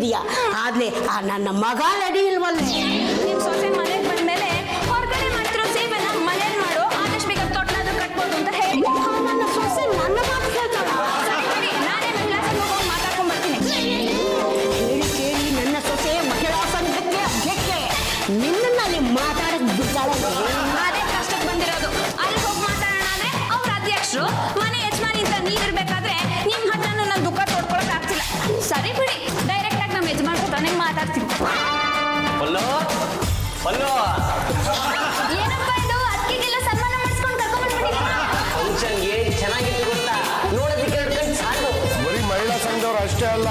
ಇದೀಯಾ, ಆದ್ರೆ ಆ ನನ್ನ ಮಗ ರೆಡಿ ಇಲ್ವಲ್ಲ. ನಿಮ್ ಸೊಸೆ ಮನೆಗೆ ಬಂದ್ಮೇಲೆ ಹೊರಗಡೆ ಮಾಡ್ತಿರೋ ಸೇವೆನ ಮನೇಲಿ ಮಾಡು, ಆದಷ್ಟು ಬೇಗ ತೊಟ್ಲಾದ್ರೂ ಕಟ್ಬೋದು ಅಂತ ಹೇಳಿ. ನನ್ನ ಸೊಸೆ ನನ್ನ ಮಾತು ಕೇಳ್ತಾಳ. ನಾನೇ ಮಹಿಳಾ ಸಂಘ ಹೋಗಿ ಮಾತಾಡ್ಕೊಂಡ್ ಬರ್ತೀನಿ. ಹೇಳಿ ಕೇಳಿ ನನ್ನ ಸೊಸೆ ಮಹಿಳಾ ಸಂಘಕ್ಕೆ ಅಧ್ಯಕ್ಷೆ, ನಿನ್ನನ್ನ ಅಲ್ಲಿ ಮಾತಾಡಕ್ ಬಿಡ್ತಾಳೆ. ಅದೇ ಕಷ್ಟಕ್ಕೆ ಬಂದಿರೋದು. ಅಲ್ಲಿ ಹೋಗಿ ಮಾತಾಡೋಣ ಅಂದ್ರೆ ಅವ್ರ ಅಧ್ಯಕ್ಷರು, ಮನೆ ಯಜಮಾನಿ ಅಂತ ನೀವಿರ್ಬೇಕಾದ್ರೆ ನಿಮ್ ಹತ್ರನೂ ನನ್ನ ದುಃಖ ತೋಡ್ಕೊಳಕ್ ಆಗ್ತಿಲ್ಲ. ಸರಿ ಬಿಡಿ, ಡೈರೆಕ್ಟ್ ಆಗಿ ನಮ್ಮ ಯಜಮಾನ್ರ ಹತ್ರನೇ ಮಾತಾಡ್ತೀನಿ. ಏನಪ್ಪ ಇದು, ಅಕ್ಕಿಗೆಲ್ಲ ಸನ್ಮಾನ ಮಾಡಿಸ್ಕೊಂಡು ಕರ್ಕೊಂಡ್ಬಂದ್ಬಿಟ್ಟಿದ್ದೀರಾ? ಫಂಕ್ಷನ್ ಏನ್ ಚೆನ್ನಾಗಿತ್ತು ಗೊತ್ತಾ, ನೋಡೋದಕ್ಕೆ ಎರಡು ಕಣ್ಣು ಸಾಕು. ಬರೀ ಮಹಿಳಾ ಸಂಘದವ್ರು ಅಷ್ಟೇ ಅಲ್ಲ,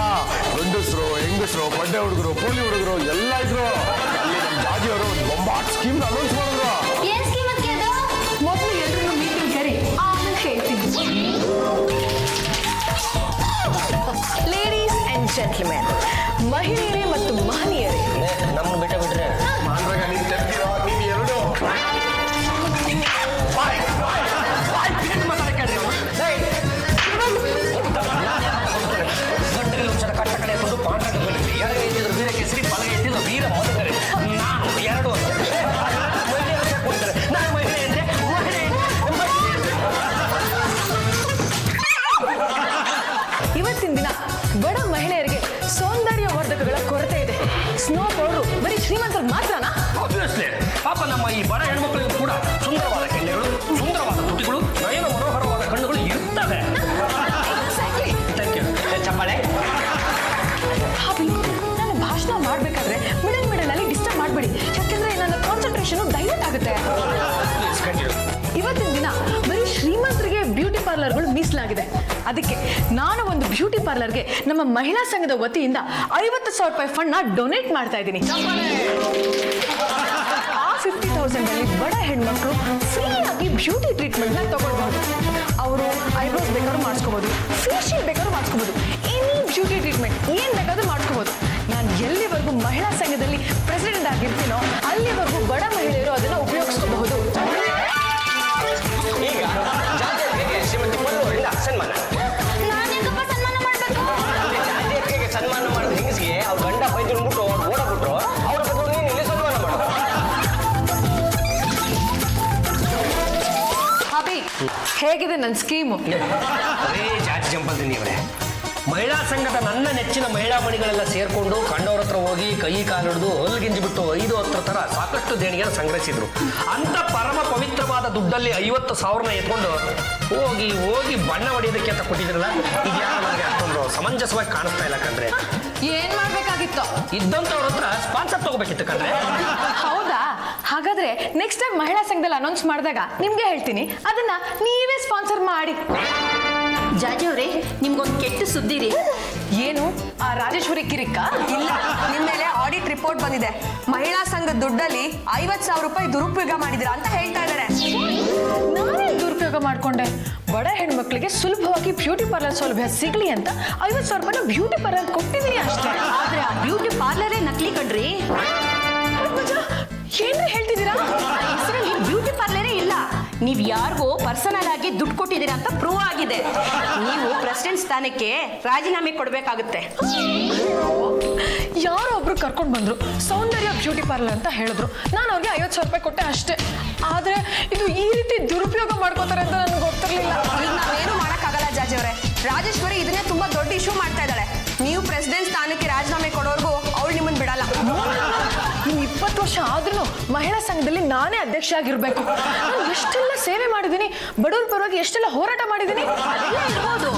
ಗಂಡಸರು ಹೆಂಗಸರು ಬಡ್ಡೆ ಹುಡುಗರು ಪೋಲಿ ಹುಡುಗರು ಎಲ್ಲ ಇದ್ರು. ಅಲ್ಲಿ ನಮ್ಮ ಜಾಜಿಯವರು ಒಂದು ಬೊಂಬಾಟ್ ಸ್ಕೀಮ್ ಅನೌನ್ಸ್ ಮಾಡಿದ್ರು. ಏನ್ ಸ್ಕೀಮ್ ಅದಕ್ಕೆ ಅದು? ಮೊದಲು ಎಲ್ಲರೂ ಮೀಟಿಂಗ್ ಕರಿ, ಆಮೇಲೆ ಹೇಳ್ತೀನಿ. ಲೇಡೀಸ್ ಅಂಡ್ ಜೆಂಟ್ಲ್ಮೆನ್, ಮಹಿಳೆಯರೇ ಮತ್ತು ಮಹನೀಯರೇ, ನಮ್ಮನ್ನು ಬಿಟ್ಟರೆ ಮಾನ್ರಾಗ ನೀನ್ ತೆಗ್ದಿರೋ ನೀನ್ ಎರಡು ಕಟ್ಟ ಕಡೆ ಕೊಂಡು ಪಾಂಡ ಎರಡು ಎತ್ತಿದ್ರು ವೀರ ಕೇಸರಿ, ಬಲ ಎತ್ತಿದ್ರು ವೀರ ಮಧುಕರಿ. ನಾನು ಎರಡು ನಾನು ಮಹಿಳೆ ಅಂದ್ರೆ ಇವತ್ತಿನ ದಿನ ಬಡ ಮಹಿಳೆಯರಿಗೆ ಸೌಂದರ್ಯವರ್ಧಕಗಳ ಕೊರತೆ ಇದೆ. ಸ್ನೋ ಪೌಡರ್ ಬರೀ ಶ್ರೀಮಂತರಿಗೆ ಮಾತ್ರನಾ? ಆಬ್ವಿಯಸ್ಲಿ ಪಾಪ ನಮ್ಮ ಈ ಬಡ ಹೆಣ್ಮಕ್ಳಿಗೂ ಕೂಡ ಸುಂದರವಾದ ಕೆನ್ನೆಗಳು, ಸುಂದರವಾದ ತುಟಿಗಳು, ನಯನ ಮನೋಹರವಾದ ಕಣ್ಣುಗಳು ಇರ್ತವೆ. Thank you. ಚಪ್ಪಾಳೆ. ನಾನು ಭಾಷಣ ಮಾಡ್ಬೇಕಾದ್ರೆ ಮಿಡಲ್ ಅಲ್ಲಿ ಡಿಸ್ಟರ್ಬ್ ಮಾಡಬೇಡಿ, ಯಾಕೆಂದ್ರೆ ನನ್ನ ಕಾನ್ಸಂಟ್ರೇಷನ್ ಡೈವರ್ಟ್ ಆಗುತ್ತೆ. ಇವತ್ತಿನ ದಿನ ಬರೀ ಶ್ರೀಮಂತರಿಗೆ ಬ್ಯೂಟಿ ಪಾರ್ಲರ್ಗಳು ಮೀಸಲಾಗಿದೆ. ಅದಕ್ಕೆ ನಾನು ಒಂದು ಬ್ಯೂಟಿ ಪಾರ್ಲರ್ಗೆ ನಮ್ಮ ಮಹಿಳಾ ಸಂಘದ ವತಿಯಿಂದ 50,000 ರೂಪಾಯಿ ಫಂಡ್ ನ ಡೊನೇಟ್ ಮಾಡ್ತಾ ಇದ್ದೀನಿ. ಆ 50,000 ಅಲ್ಲಿ ಬಡ ಹೆಣ್ಮಕ್ಳು ಫ್ರೀಯಾಗಿ ಬ್ಯೂಟಿ ಟ್ರೀಟ್ಮೆಂಟ್ ನ ತಗೊಳ್ಬಹುದು. ಅವರು ಐಬ್ರೋಸ್ ಬೇಕಾದ್ರೂ ಮಾಡಿಸ್ಕೋಬಹುದು, ಫೇಶಿಯಲ್ ಬೇಕಾದ್ರೂ ಮಾಡಿಸ್ಕೋಬಹುದು, ಎನಿ ಬ್ಯೂಟಿ ಟ್ರೀಟ್ಮೆಂಟ್ ಏನ್ ಬೇಕಾದ್ರೂ ಮಾಡ್ಕೋಬಹುದು. ನಾನು ಎಲ್ಲಿವರೆಗೂ ಮಹಿಳಾ ಸಂಘದಲ್ಲಿ ಪ್ರೆಸಿಡೆಂಟ್ ಆಗಿರ್ತೀನೋ ಅಲ್ಲಿವರೆಗೂ ಬಡ ಮಹಿಳೆಯರು ಅದನ್ನ ಉಪಯೋಗಿಸಬಹುದು. ಈಗ ಜಾತಿಯರಿಗೆ ಶ್ರೀಮತಿ ಪಲ್ಲು ಅವರಿಂದ ಸನ್ಮಾನ. ನಾನೇಕಪ್ಪ ಸನ್ಮಾನ ಮಾಡ್ಬೇಕು? ಜಾತಿಯರಿಗೆ ಸನ್ಮಾನ ಮಾಡಿದ ಹೆಂಗಸಿಗೆ ಅವ್ರ ಗಂಡ ಬೈದ್ರು ಬಿಟ್ಟು ಓಡಬಿಟ್ರು, ಅವ್ರ ಬದಲು ನೀನು ಇಲ್ಲಿ ಸನ್ಮಾನ ಮಾಡು. ಅಭಿ, ಹೇಗಿದೆ ನನ್ನ ಸ್ಕೀಮು? ಅದೇ ಜಾತಿ ಜಂಪಲ್ದಿನಿ ಅವರೇ, ಮಹಿಳಾ ಸಂಘದ ನನ್ನ ನೆಚ್ಚಿನ ಮಹಿಳಾ ಮಣಿಗಳೆಲ್ಲ ಸೇರ್ಕೊಂಡು ಕಂಡವ್ರ ಹತ್ರ ಹೋಗಿ ಕೈ ಕಾಲಿಡಿದು ಹೊಲ್ಗಿಂಜಿ ಬಿಟ್ಟು 5-10 ತರ ಸಾಕಷ್ಟು ದೇಣಿಗೆಯನ್ನು ಸಂಗ್ರಹಿಸಿದ್ರು. ಅಂತ ಪರಮ ಪವಿತ್ರವಾದ ದುಡ್ಡಲ್ಲಿ 50,000 ಎತ್ಕೊಂಡು ಹೋಗಿ ಹೋಗಿ ಬಣ್ಣ ಹೊಡೆಯೋದಕ್ಕೆ ಅಂತ ಕೊಟ್ಟಿದ್ರಲ್ಲ, ಇದ್ಯಾವ ನನಗೆ ಅಷ್ಟೊಂದು ಸಮಂಜಸವಾಗಿ ಕಾಣಿಸ್ತಾ ಇಲ್ಲ ಕಂಡ್ರೆ. ಏನ್ ಮಾಡ್ಬೇಕಾಗಿತ್ತು? ಇದ್ದಂಥವ್ರ ಹತ್ರ ಸ್ಪಾನ್ಸರ್ ತಗೋಬೇಕಿತ್ತು ಕಂಡ್ರೆ. ಹೌದಾ? ಹಾಗಾದ್ರೆ ನೆಕ್ಸ್ಟ್ ಟೈಮ್ ಮಹಿಳಾ ಸಂಘದಲ್ಲಿ ಅನೌನ್ಸ್ ಮಾಡಿದಾಗ ನಿಮ್ಗೆ ಹೇಳ್ತೀನಿ, ಅದನ್ನ ನೀವೇ ಸ್ಪಾನ್ಸರ್ ಮಾಡಿ. ಜಾಜಿ ಅವರೇ, ನಿಮ್ಗೊಂದು ಕೆಟ್ಟ ಸುದ್ದಿ ರೀ. ಏನು, ಆ ರಾಜೇಶ್ವರಿ ಕಿರಿಕ? ಇಲ್ಲ, ನಿಮ್ಮ ಮೇಲೆ ಆಡಿಟ್ ರಿಪೋರ್ಟ್ ಬಂದಿದೆ. ಮಹಿಳಾ ಸಂಘದ ದುಡ್ಡಲ್ಲಿ 50,000 ರೂಪಾಯಿ ದುರುಪಯೋಗ ಮಾಡಿದಿರಾ ಅಂತ ಹೇಳ್ತಾ ಇದ್ದಾರೆ. ನಾನೇ ದುರುಪಯೋಗ ಮಾಡ್ಕೊಂಡೆ. ಬಡ ಹೆಣ್ಮಕ್ಳಿಗೆ ಸುಲಭವಾಗಿ ಬ್ಯೂಟಿ ಪಾರ್ಲರ್ ಸೌಲಭ್ಯ ಸಿಗ್ಲಿ ಅಂತ 50,000 ರೂಪಾಯಿನ ಬ್ಯೂಟಿ ಪಾರ್ಲರ್ ಕೊಟ್ಟಿದ್ದೀನಿ ಅಷ್ಟೇ. ಆದ್ರೆ ಆ ಬ್ಯೂಟಿ ಪಾರ್ಲರೇ ನಕಲಿ ಕಣ್ರಿ. ಏನ್ರಿ ಹೇಳ್ತಿದ್ದೀರಾ? ಹೆಸರಲ್ಲಿ ಬ್ಯೂಟಿ ಪಾರ್ಲರೇ ಇಲ್ಲ. ನೀವ್ ಯಾರಿಗೋ ಪರ್ಸನಲ್ ಆಗಿ ದುಡ್ಡು ಕೊಟ್ಟಿದ್ದೀರಾ ಅಂತ ಪ್ರೂವ್ ಆಗಿದೆ. ನೀವು ಪ್ರೆಸಿಡೆಂಟ್ ಸ್ಥಾನಕ್ಕೆ ರಾಜೀನಾಮೆ ಕೊಡ್ಬೇಕಾಗುತ್ತೆ. ಯಾರೋ ಒಬ್ರು ಕರ್ಕೊಂಡು ಬಂದ್ರು, ಸೌಂದರ್ಯ ಬ್ಯೂಟಿ ಪಾರ್ಲರ್ ಅಂತ ಹೇಳಿದ್ರು. ನಾನು ಅವ್ರಿಗೆ 50,000 ರೂಪಾಯಿ ಕೊಟ್ಟೆ ಅಷ್ಟೇ. ಆದ್ರೆ ಇದು ಈ ರೀತಿ ದುರುಪಯೋಗ ಮಾಡ್ಕೋತಾರೆ ಅಂತ ನನ್ಗೆ ಗೊತ್ತಿರ್ಲಿಲ್ಲ. ಈಗ ನಾವೇನು ಮಾಡಕ್ಕಾಗಲ್ಲ ಜಾಜಿ ಅವರೇ. ರಾಜೇಶ್ವರಿ ಇದನ್ನೇ ತುಂಬಾ ದೊಡ್ಡ ಇಶ್ಯೂ ಮಾಡ್ತಾ ಇದ್ದಾಳೆ. ನೀವು ಪ್ರೆಸಿಡೆಂಟ್ ಸ್ಥಾನಕ್ಕೆ ರಾಜೀನಾಮೆ ಕೊಡೋರ್ಗೂ ಅವಳು ನಿಮ್ಮನ್ನ ಬಿಡಲ್ಲ. ಇನ್ನು 20 ವರ್ಷ ಆದ್ರೂ ಮಹಿಳಾ ಸಂಘದಲ್ಲಿ ನಾನೇ ಅಧ್ಯಕ್ಷ ಆಗಿರ್ಬೇಕು. ನಾನು ಎಷ್ಟೆಲ್ಲ ಸೇವೆ ಮಾಡಿದ್ದೀನಿ, ಬಡವ್ರ ಪರವಾಗಿ ಎಷ್ಟೆಲ್ಲ ಹೋರಾಟ ಮಾಡಿದ್ದೀನಿ. ಅದೆಲ್ಲ ಇರ್ಬೋದು,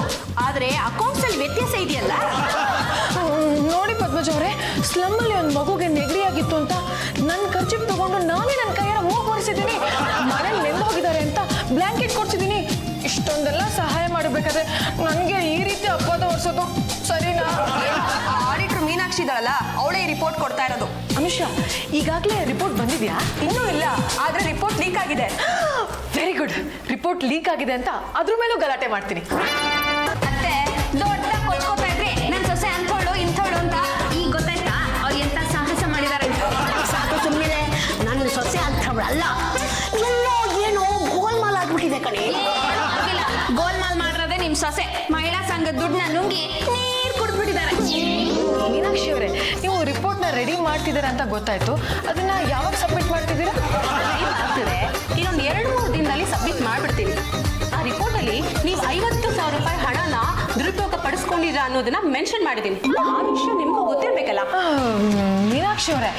ಆದ್ರೆ ಅಕೌಂಟ್ಸ್ ಅಲ್ಲಿ ವ್ಯತ್ಯಾಸ ಇದೆಯಲ್ಲ. ನೋಡಿ ಪದ್ಮಜ ಅವರೇ, ಸ್ಲಮ್ ಅಲ್ಲಿ ಒಂದು ಮಗುಗೆ ನೆಗಡಿ ಆಗಿತ್ತು ಅಂತ ನನ್ನ ಖರ್ಚಿಗೆ ತಗೊಂಡು ನಾನೇ ನನ್ನ ಕೈಯಾರ ಮೂಗು ಹೊರಿಸಿದ್ದೀನಿ. ಮನೇಲಿ ನೆಂದು ಹೋಗಿದ್ದಾರೆ ಅಂತ ಬ್ಲಾಂಕೆಟ್ ಕೊಡ್ಸಿದ್ದೀನಿ. ಇಷ್ಟೊಂದೆಲ್ಲ ಸಹಾಯ ಮಾಡಬೇಕಾದ್ರೆ ನನಗೆ ಈ ರೀತಿ ಅಪವಾದ ಹೊರಿಸೋದು ಸರಿನಾ? ಆಡಿಟರ್ ಮೀನಾಕ್ಷಿ ಇದ್ದಾಳಲ್ಲ, ಅವಳೇ ಈ ರಿಪೋರ್ಟ್ ಕೊಡ್ತಾ ಇರೋದು. ಅನುಷಾ, ಈಗಾಗಲೇ ರಿಪೋರ್ಟ್ ಬಂದಿದ್ಯಾ? ಇನ್ನೂ ಇಲ್ಲ, ಆದ್ರೆ ರಿಪೋರ್ಟ್ ಲೀಕ್ ಆಗಿದೆ. Very good. ರಿಪೋರ್ಟ್ ಲೀಕ್ ಆಗಿದೆ ಅಂತ ಅದ್ರ ಮೇಲೂ ಗಲಾಟೆ ಮಾಡ್ತೀನಿ. ಅತ್ತೆ ದೊಡ್ಡ ಕೊಚ್ಕೋತಾ ಇದ್ರಿ, ನನ್ ಸೊಸೆ ಅಂಥೋಳು ಇಂಥೋಳು ಅಂತ. ಈಗ ಗೊತ್ತಾಯ್ತಾ ಅವ್ರು ಎಂತ ಸಾಹಸ ಮಾಡಿದಾರೆ ಅಂತ? ಸಾಕು ಸುಮ್ಮನೆ, ನನ್ನ ಸೊಸೆ ಅಂಥವಳಲ್ಲ. ಎಲ್ಲೋ ಏನೋ ಗೋಲ್ಮಾಲ್ ಆಗ್ಬಿಟ್ಟಿದೆ ಕಣೆ. ಆಗಿಲ್ಲ, ಗೋಲ್ಮಾಲ್ ಮಾಡಿರೋದೇ ನಿಮ್ ಸೊಸೆ. ಮಹಿಳಾ ಸಂಘದ ದುಡ್ಡನ್ನ ನುಂಗಿ ನೀರ್ ಕುಡಿದ್ಬಿಟ್ಟಿದ್ದಾರೆ. ಮೀನಾಕ್ಷಿ ಅವರೇ, ರೆಡಿ ಮಾಡ್ತಿದ್ದೀರಾ ಅಂತ ಗೊತ್ತಾಯ್ತು. ಅದನ್ನ ಯಾವಾಗ ಸಬ್ಮಿಟ್ ಮಾಡ್ತಿದ್ದೀರಾ? ಆಗ್ತದೆ ಇನ್ನೊಂದು 2-3 ದಿನದಲ್ಲಿ ಸಬ್ಮಿಟ್ ಮಾಡ್ಬಿಡ್ತೀನಿ. ಆ ರಿಪೋರ್ಟಲ್ಲಿ ನೀವು 50,000 ರೂಪಾಯಿ ಹಣನ ದುರುಪಯೋಗ ಪಡಿಸ್ಕೊಂಡಿದ್ದೀರಾ ಅನ್ನೋದನ್ನ ಮೆನ್ಷನ್ ಮಾಡಿದ್ದೀನಿ. ಆ ವಿಷಯ ನಿಮ್ಗೂ ಗೊತ್ತಿರ್ಬೇಕಲ್ಲ. ಮೀನಾಕ್ಷಿ ಅವರೇ,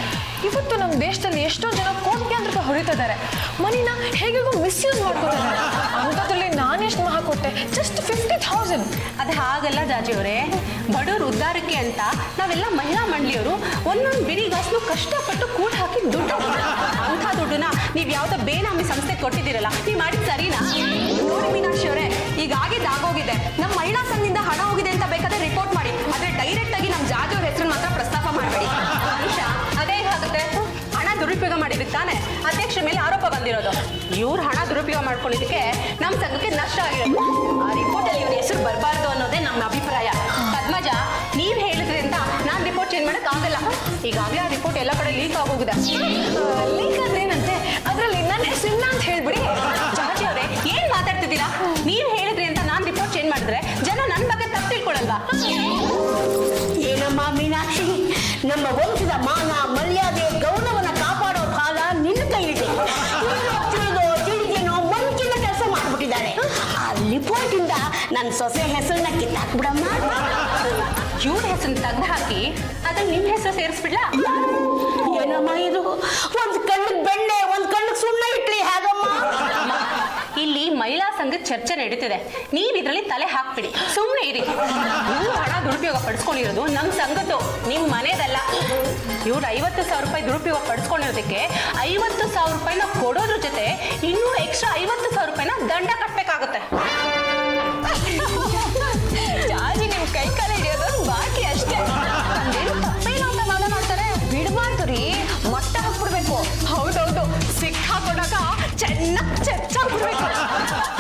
ಇವತ್ತು ನಮ್ಮ ದೇಶದಲ್ಲಿ ಎಷ್ಟೋ ಜನ ಕೋಟ್ಯಾಂತರ ಹೊರಿತಾ ಇದ್ದಾರೆ. ಮನಿನ ಹೇಗೂ ಮಿಸ್ಯೂಸ್ ಮಾಡ್ಕೊತಾರೆ. ಅಂಥದ್ರಲ್ಲಿ ನಾನೆಷ್ಟು ಮಹಾ ಕೊಟ್ಟೆ, ಜಸ್ಟ್ 50,000. ಅದು ಹಾಗಲ್ಲ ಜಾಜಿ ಅವರೇ, ಬಡವರು ಉದ್ಧಾರಕ್ಕೆ ಅಂತ ನಾವೆಲ್ಲ ಮಹಿಳಾ ಮಂಡಳಿಯವರು ಒಂದೊಂದು ಬಿಡಿಗಾಸನ್ನು ಕಷ್ಟಪಟ್ಟು ಕೂಡ್ ಹಾಕಿ ದುಡ್ಡು ಅಂಥ ದುಡ್ಡನ್ನ ನೀವು ಯಾವುದೋ ಬೇನಾಮಿ ಸಂಸ್ಥೆ ಕೊಟ್ಟಿದ್ದೀರಲ್ಲ, ನೀವು ಮಾಡಿದ್ ಸರಿನಾ? ನೋಡಿ ಮೀನಾಕ್ಷಿ ಅವರೇ, ಈಗ ಆಗೋಗಿದೆ. ನಮ್ಮ ಮಹಿಳಾ ಸಂಘದಿಂದ ಹಣ ಹೋಗಿದೆ ಅಂತ ಬೇಕಾದ್ರೆ ರಿಪೋರ್ಟ್ ಮಾಡಿ, ಆದ್ರೆ ಡೈರೆಕ್ಟ್ ಆಗಿ ನಮ್ಮ ಜಾಜಿ ಅವ್ರ ಹೆಸರು ಮಾತ್ರ ಪ್ರಸ್ತಾಪ ಮಾಡಬೇಡಿ. ನಿಮಿಷ ಅದೇ ಹೇಗಾಗುತ್ತೆ? ಹಣ ದುರುಪಯೋಗ ಮಾಡಿದ್ದಕ್ಕೆ ತಾನೆ ಅಧ್ಯಕ್ಷರ ಮೇಲೆ ಆರೋಪ ಬಂದಿರೋದು. ಇವ್ರು ಹಣ ದುರುಪಯೋಗ ಮಾಡ್ಕೊಂಡಿದ್ದಕ್ಕೆ ನಮ್ಮ ಸಂಘಕ್ಕೆ ನಷ್ಟ ಆಗಿರೋದು. ಆ ರಿಪೋರ್ಟಲ್ಲಿ ಇವ್ರ ಹೆಸರು ಬರಬಾರ್ದು ಅನ್ನೋದೇ ನಮ್ಮ ಅಭಿಪ್ರಾಯ. ಪದ್ಮಜ, ನೀವ್ ಹೇಳಿದ್ರಿ ಅಂತ ನಾನು ರಿಪೋರ್ಟ್ ಚೇಂಜ್ ಮಾಡಕ್ ಆಗಲ್ಲ. ಈಗಾಗಲೇ ಆ ರಿಪೋರ್ಟ್ ಎಲ್ಲ ಕಡೆ ಲೀಕ್ ಆಗೋಗಿದೆ. ಲೀಕ್ ಆದ್ರೆ ಏನಂತೆ, ಅದರಲ್ಲಿ ನನ್ನ ಹೆಸರಿಲ್ಲ ಅಂತ ಹೇಳ್ಬಿಡಿ. ಜಾಜಿ ಅವರೇ, ಏನ್ ಮಾತಾಡ್ತಿದ್ದೀರಾ? ನೀವ್ ಹೇಳಿದ್ರಿ ಅಂತ ನಾನು ರಿಪೋರ್ಟ್ ಚೇಂಜ್ ಮಾಡಿದ್ರೆ ಜನ ನನ್ನ ಬಗ್ಗೆ ತಪ್ಪು ತಿಳ್ಕೊಳಲ್ವಾ? ಏನಮ್ಮ ಮೀನಾಕ್ಷಿ, ನಮ್ಮ ವಂಶದ ಮಾನ ಮರ್ಯಾದೆ ಗೌರವನ ಕಾಪಾಡೋ ಕಾಲ ನಿನ್ನ ಕೈಲಿದೆ. ತಿಳಿದೇನೋ ಮಂಚಿನ ಕೆಲಸ ಮಾಡ್ಬಿಟ್ಟಿದ್ದಾರೆ. ಆ ರಿಪೋರ್ಟ್ ಇಂದ ನನ್ನ ಸೊಸೆ ಹೆಸರನ್ನ ಕಿತ್ತಾಕ್ಬಿಡಮ್ಮ. ಇವ್ರ ಹೆಸರು ತೆಗ್ದು ಹಾಕಿ ಅದ್ರಲ್ಲಿ ನಿಮ್ ಹೆಸರು ಸೇರಿಸ್ಬಿಡ್ಲಾ? ಏನಮ್ಮ ಇದು? ಒಂದ್ ಕಣ್ಣಿಗೆ ಬೆಣ್ಣೆ, ಒಂದ್ ಕಣ್ಣಿಗೆ ಸುಣ್ಣ ಇಟ್ಲಿ ಹೇಗಮ್ಮ? ಇಲ್ಲಿ ಮಹಿಳಾ ಸಂಘದ ಚರ್ಚೆ ನಡೀತಿದೆ. ನೀವ್ ಇದ್ರಲ್ಲಿ ತಲೆ ಹಾಕ್ಬಿಡಿ, ಸುಮ್ಮನೆ ಇರಿ. ಇವ್ರು ಹಣ ದುರುಪಯೋಗ ಪಡಿಸ್ಕೊಂಡಿರೋದು ನಮ್ ಸಂಘದ್ದು, ನಿಮ್ ಮನೆದಲ್ಲ. ಇವ್ರು 50,000 ರೂಪಾಯಿ ದುರುಪಯೋಗ ಪಡಿಸ್ಕೊಂಡಿರೋದಕ್ಕೆ 50,000 ರೂಪಾಯಿನ ಕೊಡೋದ್ರ ಜೊತೆ ಇನ್ನೂ ಎಕ್ಸ್ಟ್ರಾ 50,000 ರೂಪಾಯಿನ ದಂಡ ಕಟ್ಟಬೇಕಾಗುತ್ತೆ. ಜಾಜಿ ನಿಮ್ ಕೈ ಕಾಲ ಹಿಡಿಯೋದು ಬಾಕಿ ಅಷ್ಟೇ. ಅದೇನು ತಪ್ಪೇನು ಅಂತ ವಾದ ಮಾಡ್ತಾರೆ. ಬಿಡಬಾರ್ದು ರೀ, ಮಟ್ಟ ಹಾಕ್ಬಿಡ್ಬೇಕು. ಹೌದೌದು, ಸಿಕ್ಕಾಕೊಂಡಾಗ ಚೆನ್ನಾಗಿ ಚರ್ಚಾಗ್ಬಿಡ್ಬೇಕು.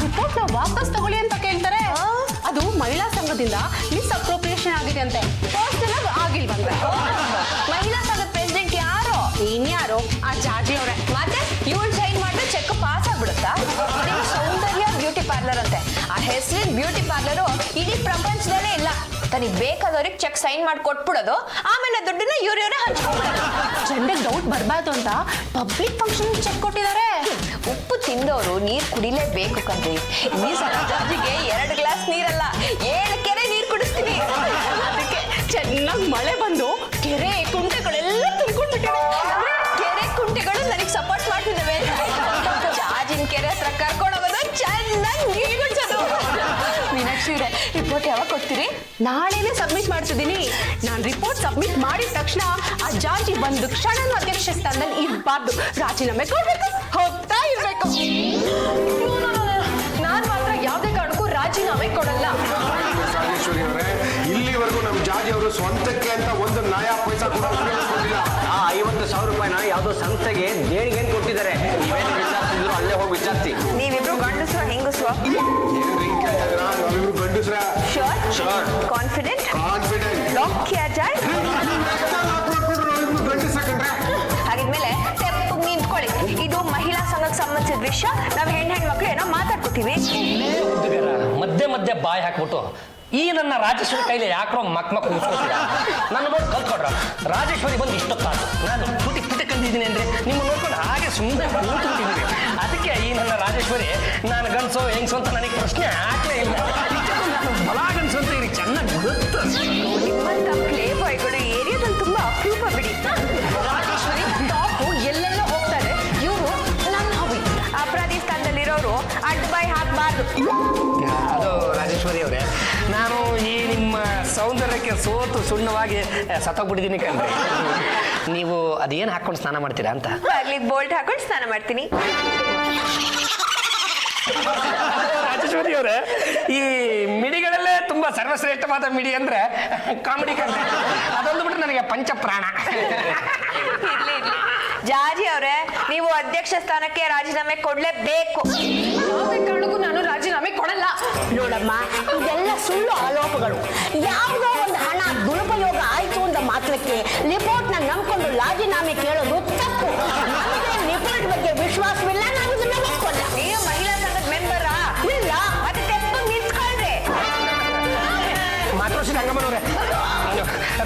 ರಿಪೋರ್ಟ್ ನ ವಾಪಸ್ ತಗೊಳ್ಳಿ ಅಂತ ಕೇಳ್ತಾರೆ. ಅದು ಮಹಿಳಾ ಸಂಘದಿಂದ ಮಿಸ್ ಅಪ್ರೋಪ್ರಿಯೇಷನ್ ಆಗಿದೆ ಅಂತೆ. ಪರ್ಸನಲ್ ಆಗಿ ಆಗಿಲ್ವಂತೆ. ಮಹಿಳಾ ಸಂಘದ ಪ್ರೆಸಿಡೆಂಟ್ ಯಾರು? ಇನ್ಯಾರು? ಆ ಜಾಜಿ ಅವರೇ. ಮತ್ತೆ ಇವಳು ಸೈನ್ ಮಾಡಿದ್ರೆ ಚೆಕ್ ಪಾಸ್ ಆಗ್ಬಿಡುತ್ತಾ? ಅದೇನು ಸೌಂದರ್ಯ ಬ್ಯೂಟಿ ಪಾರ್ಲರ್ ಅಂತೆ. ಆ ಹೆಸರಿನ ಬ್ಯೂಟಿ ಪಾರ್ಲರು ಇಡೀ ಪ್ರಪಂಚದಲ್ಲೇ ಇಲ್ಲ. ತನಿಗೆ ಬೇಕಾದವ್ರಿಗೆ ಚೆಕ್ ಸೈನ್ ಮಾಡಿ ಕೊಟ್ಬಿಡೋದು, ಆಮೇಲೆ ದುಡ್ಡನ್ನ ಇವ್ರವ್ರೆ ಹಂಚ್ಕೊಂಡ್ಬಿಡೋದು. ಜನರಿಗೆ ಡೌಟ್ ಬರಬಾರ್ದು ಅಂತ ಪಬ್ಲಿಕ್ ಫಂಕ್ಷನ್ ಚೆಕ್ ಕೊಟ್ಟಿದ್ದಾರೆ. ಉಪ್ಪು ತಿಂದವರು ನೀರು ಕುಡಿಲೇಬೇಕು ಕಣ್ರಿ. ಈ ಸಲ ಜಾಜಿಗೆ 2 ಗ್ಲಾಸ್ ನೀರಲ್ಲ 7 ಕೆರೆ ನೀರು ಕುಡಿಸ್ತೀನಿ. ಅದಕ್ಕೆ ಚೆನ್ನಾಗಿ ಮಳೆ ಬಂದು ಕೆರೆ ಕುಂಟೆಗಳೆಲ್ಲ ತುಂಬಿಕೊಂಡ್ಬಿಟ್ಟಿವೆ. ಕೆರೆ ಕುಂಟೆಗಳು ನನಗೆ ಸಪೋರ್ಟ್ ಮಾಡ್ತಿದ್ದಾವೆ. ಜಾಜಿನ ಕೆರೆ ಹತ್ರ ಕರ್ಕೊಂಡು ಹೋಗೋದು, ಚೆನ್ನಾಗಿ ನೀರು ಕುಡಿಸೋದು. ಮೀನಾಕ್ಷಿ ರಿಪೋರ್ಟ್ ಯಾವಾಗ ಕೊಡ್ತೀರಿ? ನಾಳೆನೇ ಸಬ್ಮಿಟ್ ಮಾಡ್ತಿದ್ದೀನಿ. ನಾನು ರಿಪೋರ್ಟ್ ಸಬ್ಮಿಟ್ ಮಾಡಿದ ತಕ್ಷಣ ಆ ಜಾಜಿ ಬಂದು ಕ್ಷಣನೂ ಅಧ್ಯಕ್ಷ ಸ್ಥಾನದಲ್ಲಿ ಇರಬಾರ್ದು, ರಾಜೀನಾಮೆ ಕೊಡ್ಬೇಕು, ಹೋಗ್ತಾ ಇರ್ಬೇಕು. ನಾನು ಮಾತ್ರ ಯಾವುದೇ ಕಾರಣಕ್ಕೂ ರಾಜೀನಾಮೆ ಕೊಡಲ್ಲ. ರಾಜೇಶ್ವರಿ ಅವರೇ, ಇಲ್ಲಿವರೆಗೂ ನಮ್ಮ ಜಾಜಿ ಅವರು ಸ್ವಂತಕ್ಕೆ ಅಂತ ಒಂದು ನಯಾ ಪೈಸಾ ಕೂಡ ಉಪಯೋಗಿಸ್ಕೊಂಡಿಲ್ಲ. ಆ 50,000 ರೂಪಾಯಿನ ಯಾವುದೋ ಸಂಸ್ಥೆಗೆ ದೇಣಿಗೆ ಕೊಟ್ಟಿದ್ದಾರೆ. ನೀವೇನು ವಿಚಾರಿಸಿದ್ರು ಅಲ್ಲೇ ಹೋಗಿ ವಿಚಾರಿಸಿ. ನೀವಿಬ್ರು ಗಂಡಸ್ರು ಹೆಂಗಸ್ರು? ನಾವಿಬ್ರು ಗಂಡಸ್ರ. Sure, confident, confident. ಲಾಕ್ ಕಿಯಾ ಜಾಯ್. ಗಂಡಸ್ರ ಕಂಡ್ರೆ ಹಾಗಿದ್ಮೇಲೆ ತೆಪ್ಪಗೆ ನಿಂತ್ಕೊಳ್ಳಿ. ಇದು ಮಹಿಳಾ ಸಂಘಕ್ಕೆ ಸಂಬಂಧಿಸಿದ ವಿಷಯ. ನಾವು ಹೆಣ್ಮಕ್ಳು ಏನೋ ಮಾತಾಡ್ಕೊತೀವಿ. ಮಧ್ಯೆ ಮಧ್ಯೆ ಬಾಯಿ ಹಾಕ್ಬಿಟ್ಟು ಈ ನನ್ನ ರಾಜೇಶ್ವರಿ ಕೈಲಿ ಯಾಕ್ರೋ ಮಕ್ ಕೂರಿಸ್ಕೊತೀರ? ನನ್ನ ನೋಡಿ ಕಲ್ತ್ಕೊಡ್ರ. ರಾಜೇಶ್ವರಿ ಬಂದು ಇಷ್ಟೊತ್ತಾದ್ರು, ನಾನು ಪುಟಿ ಕಂಡಿದ್ದೀನಿ ಅಂದ್ರೆ ನಿಮ್ಮ ನೋಡ್ಕೊಂಡು ಹಾಗೆ ಸುಮ್ಮನೆ ಕೂತ್ಬಿಟ್ಟಿದ್ದೀನಿ. ಅದಕ್ಕೆ ಈ ನನ್ನ ರಾಜೇಶ್ವರಿ ನಾನು ಗಂಡಸೋ ಹೆಂಗಸೋ ಅಂತ ನನಗೆ ಪ್ರಶ್ನೆ ಹಾಕ್ಲೇ ಇಲ್ಲ. ನಾನು ಬಲ ಗಂಡಸು ಅಂತ ಇರಿ ಚೆನ್ನಾಗಿ ಗೊತ್ತು. ನಿಮ್ಮಂತ ಪ್ಲೇ ಬಾಯ್ಗಳು ಏರಿಯಾದಲ್ಲಿ ತುಂಬಾ ಅಪರೂಪ ಬಿಡಿ. ರಾಜೇಶ್ವರಿ ಟಾಪು ಎಲ್ಲೆಲ್ಲ ಹೋಗ್ತಾರೆ. ಇವರು ನನ್ನ ಹವಿ. ಅಪರಾಧಿ ಸ್ಥಾನದಲ್ಲಿರೋರು ಅಡ್ಡ ಬಾಯಿ ಹಾಕಬಾರ್ದು. ಅದು ರಾಜೇಶ್ವರಿ ಅವರೇ, ನಾನು ಈ ನಿಮ್ಮ ಸೌಂದರ್ಯಕ್ಕೆ ಸೋತು ಸುಣ್ಣವಾಗಿ ಸತ್ತೋಗ್ಬಿಟ್ಟಿದ್ದೀನಿ ಕಣ್ರಿ. ನೀವು ಅದೇನು ಹಾಕೊಂಡು ಸ್ನಾನ ಮಾಡ್ತೀರಾ ಅಂತ? ಆಗ್ಲಿಕ್ಕೆ ಬೋಲ್ಟ್ ಹಾಕೊಂಡು ಸ್ನಾನ ಮಾಡ್ತೀನಿ. ರಾಜೇಶ್ವರಿ ಅವರೇ, ಈ ಮಿಡಿಗಳಲ್ಲೇ ತುಂಬಾ ಸರ್ವಶ್ರೇಷ್ಠವಾದ ಮಿಡಿ ಅಂದ್ರೆ ಕಾಮಿಡಿ ಕಂಡ್ರೆ ಅದೊಂದು ಬಿಟ್ಟು ನನಗೆ ಪಂಚ ಪ್ರಾಣ. ಇರ್ಲಿ ಇರ್ಲಿ. ಜಾಜಿ ಅವರೇ, ನೀವು ಅಧ್ಯಕ್ಷ ಸ್ಥಾನಕ್ಕೆ ರಾಜೀನಾಮೆ ಕೊಡ್ಲೇಬೇಕು. ಯಾವುದೇ ಕಾರಣಕ್ಕೂ ನಾನು ರಾಜೀನಾಮೆ ಕೊಡಲ್ಲ. ನೋಡಮ್ಮ, ಇದೆಲ್ಲ ಸುಳ್ಳು ಆರೋಪಗಳು. ಯಾವುದೋ ಒಂದು ಹಣ ದುರುಪಯೋಗ ಆಯ್ತು ಅಂತ ಮಾತ್ರಕ್ಕೆ ರಿಪೋರ್ಟ್ನ ನಂಬ್ಕೊಂಡು ರಾಜೀನಾಮೆ ಕೇಳೋದು ತಪ್ಪು. ನಮಗೆ ರಿಪೋರ್ಟ್ ಬಗ್ಗೆ ವಿಶ್ವಾಸವಿಲ್ಲ, ನಾವು ಇದನ್ನ ಒಪ್ಕೊಳ್ಳಲ್ಲ. ನೀವು ಮಹಿಳಾ ಸಂಘದ ಮೆಂಬರಾ? ಇಲ್ಲ. ಮತ್ತೆ ತೆಪ್ಪಗೆ ನಿಂತ್ಕೊಳ್ರಿ. ಮಾತೃಶ್ರೀ ರಂಗಮ್ಮನವ್ರೆ,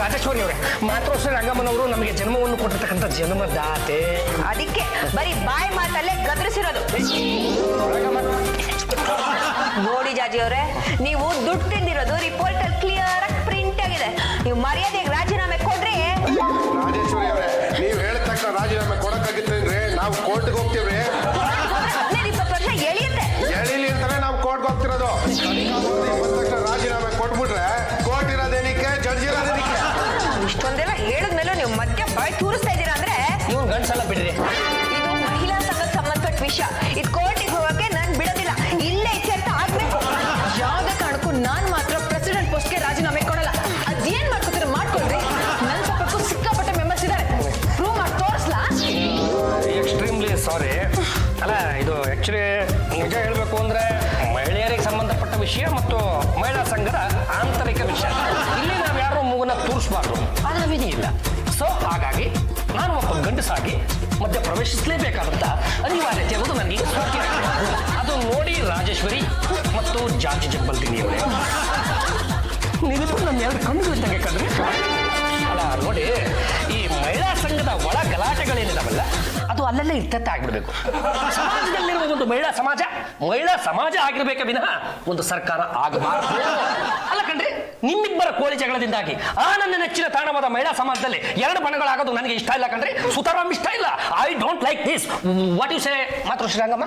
ರಾಜೇಶ್ವರಿ ಮಾತೃಶ್ವರಿ ಅವರೇ, ಮಾತೃಶ್ವರಿ ರಂಗಮ್ಮನವರು ನಮಗೆ ಜನ್ಮವನ್ನು ಕೊಟ್ಟಿರ್ತಕ್ಕಂಥ ಜನ್ಮದಾತೆ. ಅದಕ್ಕೆ ಬರೀ ಬಾಯಿ ಮಾತಲ್ಲೇ ಗದರಿಸಿರೋದು. ನೋಡಿ ಜಾಜಿ ಅವರೇ, ನೀವು ದುಡ್ಡು ತಿಂದಿರೋದು ರಿಪೋರ್ಟ್ ಅಲ್ಲಿ ಕ್ಲಿಯರ್ ಆಗಿ ಪ್ರಿಂಟ್ ಆಗಿದೆ. ನೀವು ಮರ್ಯಾದೆಗೆ ರಾಜೀನಾಮೆ ಕೊಡ್ರಿ. ರಾಜೇಶ್ವರಿ ಅವರೇ, ನೀವು ಹೇಳಿದ ತಕ್ಷಣ ರಾಜೀನಾಮೆ ಕೊಡಕ್ಕಾಗಿತ್ತೇನ್ರಿ? ನಾವು ಕೋರ್ಟ್ಗೆ ಹೋಗ್ತೀವ್ರಿ. 15-20 ವರ್ಷ ಎಳಿಯುತ್ತೆ. ಎಳಿಲಿ ಅಂತಾನೆ ನಾವು ಕೋರ್ಟ್ಗೆ ಹೋಗ್ತಿರೋದು. ಬಂದ ತಕ್ಷಣ ರಾಜೀನಾಮೆ ಕೊಟ್ಬಿಟ್ರೆ ಕೋರ್ಟ್ ಇರೋದೇನಿಕ್ಕೆ, ಜಡ್ಜ್ ಇರೋದೇನಿಕ್ಕೆ? ಇಷ್ಟೊಂದೆಲ್ಲ ಹೇಳಿದ್ಮೇಲೆ ನೀವು ಮಧ್ಯ ಬಾಯಿ ತೂರಿಸ್ತಾ ಇದ್ದೀರಾ ಅಂದ್ರೆ ಇವ್ನು ಗಂಡ್ಸಲ್ಲ ಬಿಡ್ರಿ. ಇದು ಮಹಿಳಾ ಸಂಘಕ್ಕೆ ಸಂಬಂಧಪಟ್ಟ ವಿಷಯ. ಇದು ಕೋರ್ಟಿಗೆ ಹೋಗಕ್ಕೆ ನಾನು ಬಿಡೋದಿಲ್ಲ. ಇಲ್ಲೇ ಇತ್ಯರ್ಥ ಆಗ್ಬೇಕು. ಯಾವುದೇ ಕಾರಣಕ್ಕೂ ನಾನು ಮಾತ್ರ ಪ್ರೆಸಿಡೆಂಟ್ ಪೋಸ್ಟ್ಗೆ ರಾಜೀನಾಮೆ ಕೊಡಲ್ಲ. ಅದೇನ್ ಮಾಡ್ಕೊತೀರ ಮಾಡ್ಕೊಳ್ರಿ. ನನ್ನ ಸಪೋರ್ಟ್ಗೂ ಸಿಕ್ಕಾಪಟ್ಟೆ ಮೆಂಬರ್ಸ್ ಇದ್ದಾರೆ. ಪ್ರೂವ್ ಮಾಡಿ ತೋರಿಸ್ಲಾ? Extremely sorry. ಅಲ್ಲ, ಇದು ಆಕ್ಚುಲಿ ನಿಜ ಹೇಳಬೇಕು ಅಂದ್ರೆ ಮಹಿಳೆಯರಿಗೆ ಸಂಬಂಧಪಟ್ಟ ವಿಷಯ ಮತ್ತು ಮಹಿಳಾ ಸಂಘದ ಆಂತರಿಕ ವಿಷಯ. ಇಲ್ಲಿ ನಾವು ಯಾರು ಮೂಗನ್ನ ತೋರಿಸಬಾರ್ದು, ಆದ್ರೆ ವಿಧಿ ಇಲ್ಲ. ಸೊ ಹಾಗಾಗಿ ನಾನು ಒಬ್ಬ ಗಂಡಸಾಗಿ ಮಧ್ಯ ಪ್ರವೇಶಿಸಲೇಬೇಕಾದಂತ ಅನಿವಾರ್ಯತೆ ಅನ್ನೋದು ನನಗೆ ಸ್ಫೂರ್ತಿಯಾಗಿದೆ. ಅದು ನೋಡಿ ರಾಜೇಶ್ವರಿ ಮತ್ತು ಜಾರ್ಜ್ ಜಂಬಲ್ದಿನಿ ಅವರೇ, ನೀವಿಬ್ಬರು ನನ್ನ ಎರಡು ಕಣ್ಣು ಇದ್ದಂಗೆ ಕಂಡ್ರಿ. ಅಲ್ಲ ನೋಡಿ, ಈ ಮಹಿಳಾ ಸಂಘದ ಒಳ ಗಲಾಟೆಗಳೇನಿದಾವಲ್ಲ, ಅದು ಅಲ್ಲಲ್ಲೇ ಇರ್ತತ್ತೆ ಆಗ್ಬಿಡ್ಬೇಕು. ಸಮಾಜದಲ್ಲಿರುವ ಒಂದು ಮಹಿಳಾ ಸಮಾಜ ಆಗಿರ್ಬೇಕ ವಿನಃ ಒಂದು ಸರ್ಕಾರ ಆಗಬಾರದು. ಅಲ್ಲ ಕಣ್ರಿ, ನಿಮ್ಮಿಬ್ಬರ ಕೋಳಿ ಜಗಳದಿಂದಾಗಿ ನನ್ನ ನೆಚ್ಚಿನ ತಾಣವಾದ ಮಹಿಳಾ ಸಮಾಜದಲ್ಲಿ ಎರಡು ಬಣಗಳಾಗೋದು ನನಗೆ ಇಷ್ಟ ಇಲ್ಲ ಕಣ್ರಿ. ಸುತರಾಮ್ ಇಷ್ಟ ಇಲ್ಲ. I don't like this. What you say ಮಾತೃಶ್ರೀ ರಂಗಮ್ಮ?